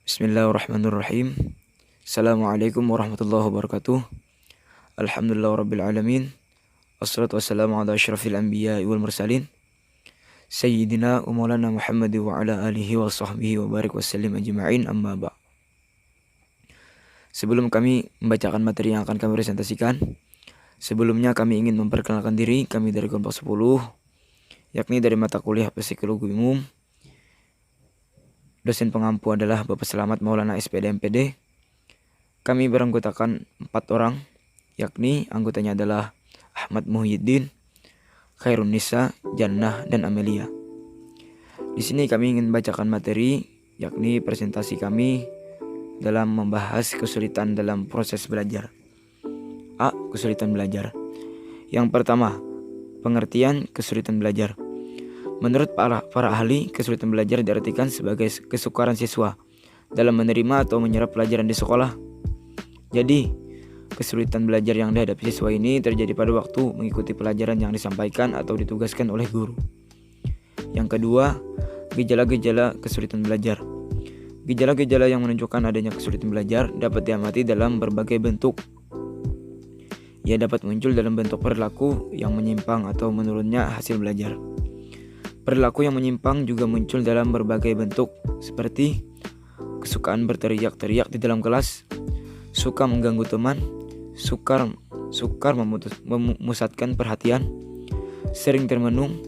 Bismillahirrahmanirrahim. Assalamualaikum warahmatullahi wabarakatuh. Alhamdulillah rabbil alamin. Wassalatu wassalamu ala asyrafil anbiya wal mursalin. Sayyidina wa maulana Muhammad wa ala alihi wa sahbihi wa barik wasallim ajma'in, amma ba'. Sebelum kami membacakan materi yang akan kami presentasikan, sebelumnya kami ingin memperkenalkan diri kami dari kelompok 10, yakni dari mata kuliah Psikologi Umum. Dosen pengampu adalah Bapak Selamat Maulana SPD MPD. Kami beranggotakan 4 orang, yakni anggotanya adalah Ahmad Muhyiddin, Khairun Nisa, Jannah, dan Amelia. Di sini kami ingin bacakan materi, yakni presentasi kami dalam membahas kesulitan dalam proses belajar. A. Kesulitan belajar. Yang pertama, pengertian kesulitan belajar. Menurut para ahli, kesulitan belajar diartikan sebagai kesukaran siswa dalam menerima atau menyerap pelajaran di sekolah. Jadi, kesulitan belajar yang dihadapi siswa ini terjadi pada waktu mengikuti pelajaran yang disampaikan atau ditugaskan oleh guru. Yang kedua, gejala-gejala kesulitan belajar. Gejala-gejala yang menunjukkan adanya kesulitan belajar dapat diamati dalam berbagai bentuk. Ia dapat muncul dalam bentuk perilaku yang menyimpang atau menurunnya hasil belajar. Perilaku yang menyimpang juga muncul dalam berbagai bentuk, seperti kesukaan berteriak-teriak di dalam kelas, suka mengganggu teman, sukar memusatkan perhatian, sering termenung,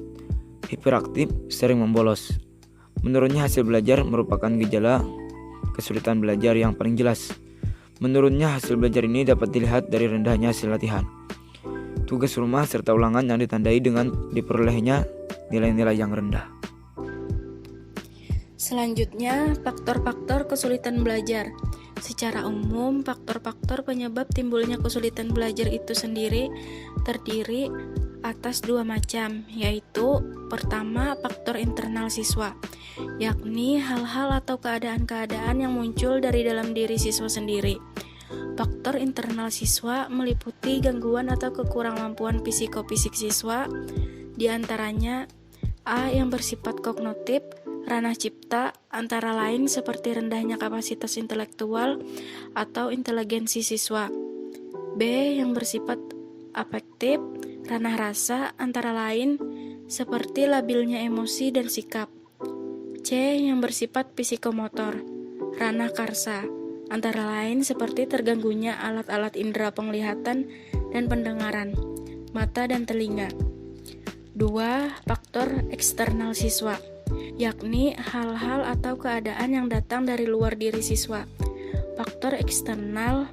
hiperaktif, sering membolos. Menurunnya hasil belajar merupakan gejala kesulitan belajar yang paling jelas. Menurunnya hasil belajar ini dapat dilihat dari rendahnya hasil latihan, tugas rumah, serta ulangan yang ditandai dengan diperolehnya nilai-nilai yang rendah. Selanjutnya, faktor-faktor kesulitan belajar. Secara umum, faktor-faktor penyebab timbulnya kesulitan belajar itu sendiri terdiri atas 2 macam, yaitu pertama, faktor internal siswa, yakni hal-hal atau keadaan-keadaan yang muncul dari dalam diri siswa sendiri. Faktor internal siswa meliputi gangguan atau kekurangmampuan psikofisik siswa, di antaranya A. Yang bersifat kognitif, ranah cipta, antara lain seperti rendahnya kapasitas intelektual atau inteligensi siswa. B. Yang bersifat afektif, ranah rasa, antara lain seperti labilnya emosi dan sikap. C. Yang bersifat psikomotor, ranah karsa, antara lain seperti terganggunya alat-alat indera penglihatan dan pendengaran, mata dan telinga. 2. Faktor eksternal siswa, yakni hal-hal atau keadaan yang datang dari luar diri siswa. Faktor eksternal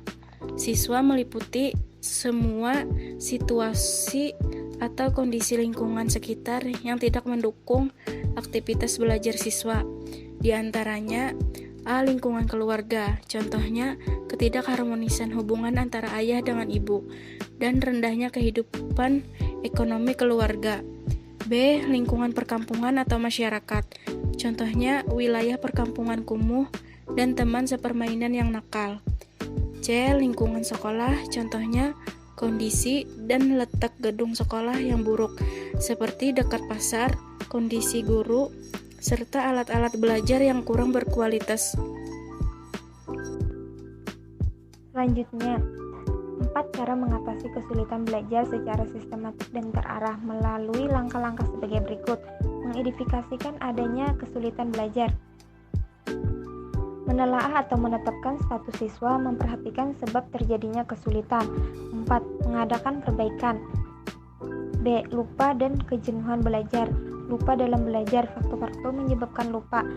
siswa meliputi semua situasi atau kondisi lingkungan sekitar yang tidak mendukung aktivitas belajar siswa. Di antaranya A. Lingkungan keluarga, contohnya ketidakharmonisan hubungan antara ayah dengan ibu dan rendahnya kehidupan ekonomi keluarga. B. Lingkungan perkampungan atau masyarakat, contohnya wilayah perkampungan kumuh dan teman sepermainan yang nakal. C. Lingkungan sekolah, contohnya kondisi dan letak gedung sekolah yang buruk, seperti dekat pasar, kondisi guru, serta alat-alat belajar yang kurang berkualitas. Selanjutnya, 4 cara mengatasi kesulitan belajar secara sistematik dan terarah melalui langkah-langkah sebagai berikut. Mengidentifikasikan adanya kesulitan belajar. Menelaah atau menetapkan status siswa, memperhatikan sebab terjadinya kesulitan. 4. Mengadakan perbaikan. B. Lupa dan kejenuhan belajar. Lupa dalam belajar, faktor-faktor menyebabkan lupa.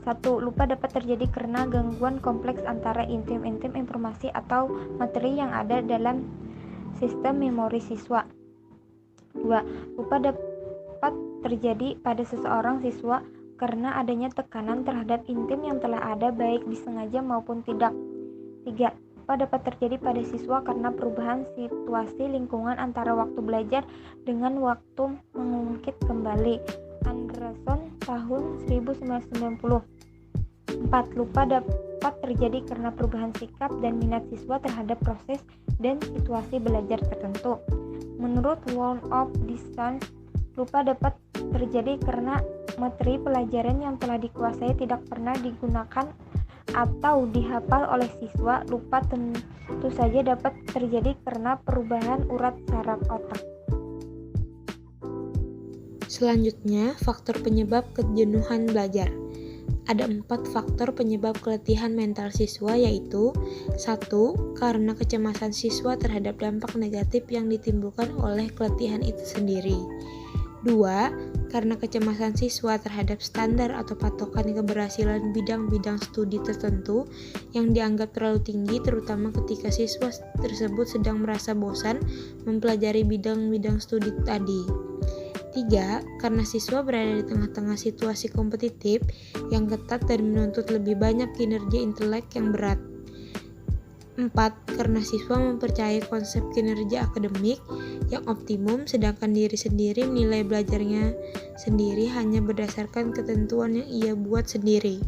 1. Lupa dapat terjadi karena gangguan kompleks antara intim informasi atau materi yang ada dalam sistem memori siswa. 2. Lupa dapat terjadi pada seseorang siswa karena adanya tekanan terhadap intim yang telah ada baik disengaja maupun tidak. 3. Lupa dapat terjadi pada siswa karena perubahan situasi lingkungan antara waktu belajar dengan waktu mengungkit kembali. Anderson tahun 1990. 4. Lupa dapat terjadi karena perubahan sikap dan minat siswa terhadap proses dan situasi belajar tertentu. Menurut World of Distance, lupa dapat terjadi karena materi pelajaran yang telah dikuasai tidak pernah digunakan atau dihafal oleh siswa, lupa tentu saja dapat terjadi karena perubahan urat saraf otak. Selanjutnya, faktor penyebab kejenuhan belajar. Ada 4 faktor penyebab keletihan mental siswa, yaitu 1. Karena kecemasan siswa terhadap dampak negatif yang ditimbulkan oleh keletihan itu sendiri. 2. Karena kecemasan siswa terhadap standar atau patokan keberhasilan bidang-bidang studi tertentu yang dianggap terlalu tinggi, terutama ketika siswa tersebut sedang merasa bosan mempelajari bidang-bidang studi tadi. 3. Karena siswa berada di tengah-tengah situasi kompetitif yang ketat dan menuntut lebih banyak kinerja intelek yang berat. 4. Karena siswa mempercayai konsep kinerja akademik yang optimum, sedangkan diri sendiri menilai belajarnya sendiri hanya berdasarkan ketentuan yang ia buat sendiri.